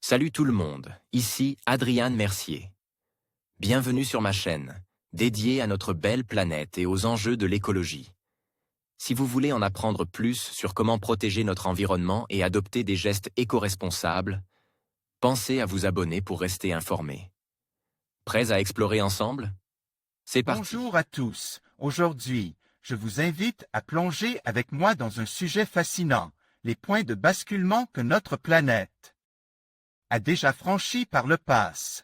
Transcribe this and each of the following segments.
Salut tout le monde, ici Adrian Mercier. Bienvenue sur ma chaîne, dédiée à notre belle planète et aux enjeux de l'écologie. Si vous voulez en apprendre plus sur comment protéger notre environnement et adopter des gestes éco-responsables, pensez à vous abonner pour rester informé. Prêts à explorer ensemble? C'est parti. Bonjour à tous. Aujourd'hui, je vous invite à plonger avec moi dans un sujet fascinant, les points de basculement que notre planète a déjà franchis par le passé.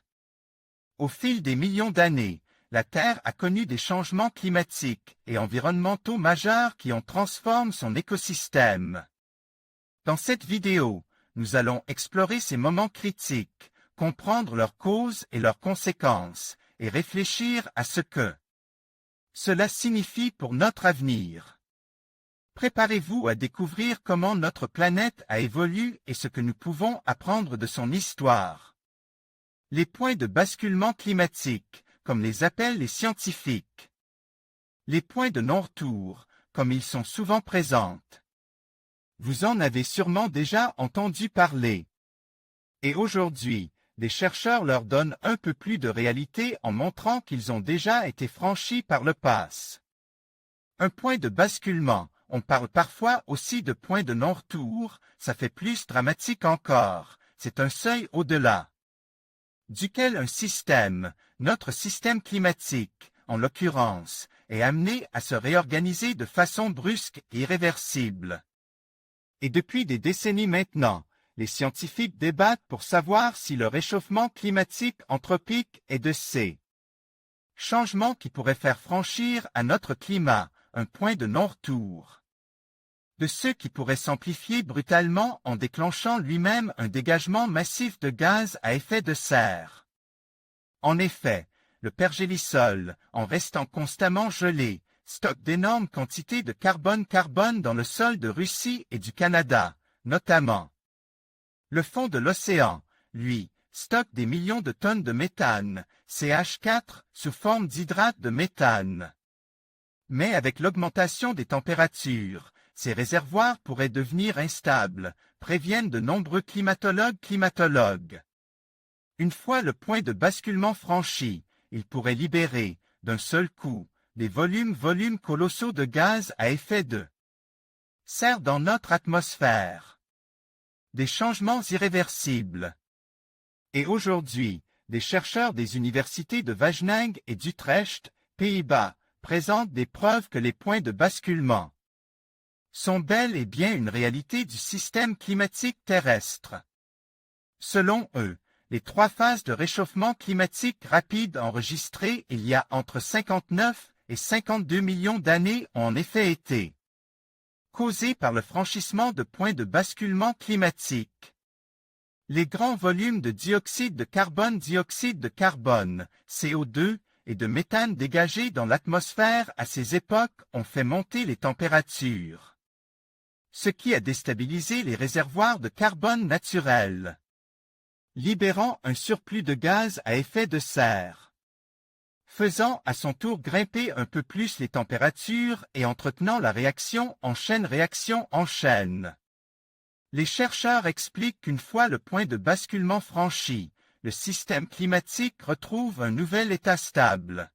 Au fil des millions d'années, la Terre a connu des changements climatiques et environnementaux majeurs qui ont transformé son écosystème. Dans cette vidéo, nous allons explorer ces moments critiques, comprendre leurs causes et leurs conséquences, et réfléchir à ce que cela signifie pour notre avenir. Préparez-vous à découvrir comment notre planète a évolué et ce que nous pouvons apprendre de son histoire. Les points de basculement climatique, comme les appellent les scientifiques. Les points de non-retour, comme ils sont souvent présents. Vous en avez sûrement déjà entendu parler. Et aujourd'hui, des chercheurs leur donnent un peu plus de réalité en montrant qu'ils ont déjà été franchis par le passé. Un point de basculement, on parle parfois aussi de point de non-retour, ça fait plus dramatique encore, c'est un seuil au-delà duquel un système, notre système climatique, en l'occurrence, est amené à se réorganiser de façon brusque et irréversible. Et depuis des décennies maintenant, les scientifiques débattent pour savoir si le réchauffement climatique anthropique est de ces changements qui pourraient faire franchir à notre climat un point de non-retour. De ceux qui pourraient s'amplifier brutalement en déclenchant lui-même un dégagement massif de gaz à effet de serre. En effet, le pergélisol, en restant constamment gelé, stocke d'énormes quantités de carbone dans le sol de Russie et du Canada, notamment. Le fond de l'océan, lui, stocke des millions de tonnes de méthane, CH4, sous forme d'hydrate de méthane. Mais avec l'augmentation des températures, ces réservoirs pourraient devenir instables, préviennent de nombreux climatologues. Une fois le point de basculement franchi, il pourrait libérer, d'un seul coup, des volumes colossaux de gaz à effet de serre dans notre atmosphère. Des changements irréversibles. Et aujourd'hui, des chercheurs des universités de Wageningen et d'Utrecht, Pays-Bas, présentent des preuves que les points de basculement sont bel et bien une réalité du système climatique terrestre. Selon eux, les 3 phases de réchauffement climatique rapide enregistrées il y a entre 59 et 52 millions d'années ont en effet été causées par le franchissement de points de basculement climatique. Les grands volumes de dioxyde de carbone, CO2, et de méthane dégagés dans l'atmosphère à ces époques ont fait monter les températures, ce qui a déstabilisé les réservoirs de carbone naturels, libérant un surplus de gaz à effet de serre, faisant à son tour grimper un peu plus les températures et entretenant la réaction en chaîne. Les chercheurs expliquent qu'une fois le point de basculement franchi, le système climatique retrouve un nouvel état stable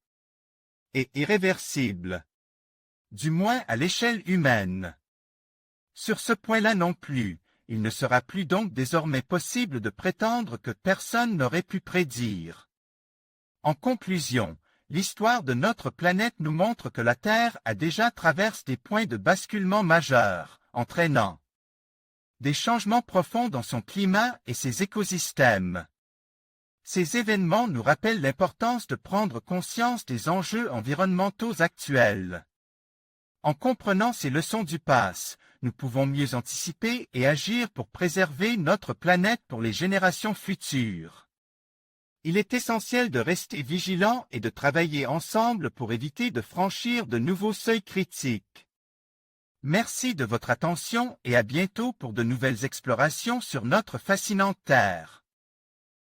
et irréversible, du moins à l'échelle humaine. Sur ce point-là non plus, il ne sera plus donc désormais possible de prétendre que personne n'aurait pu prédire. En conclusion, l'histoire de notre planète nous montre que la Terre a déjà traversé des points de basculement majeurs, entraînant des changements profonds dans son climat et ses écosystèmes. Ces événements nous rappellent l'importance de prendre conscience des enjeux environnementaux actuels. En comprenant ces leçons du passé, nous pouvons mieux anticiper et agir pour préserver notre planète pour les générations futures. Il est essentiel de rester vigilant et de travailler ensemble pour éviter de franchir de nouveaux seuils critiques. Merci de votre attention et à bientôt pour de nouvelles explorations sur notre fascinante Terre.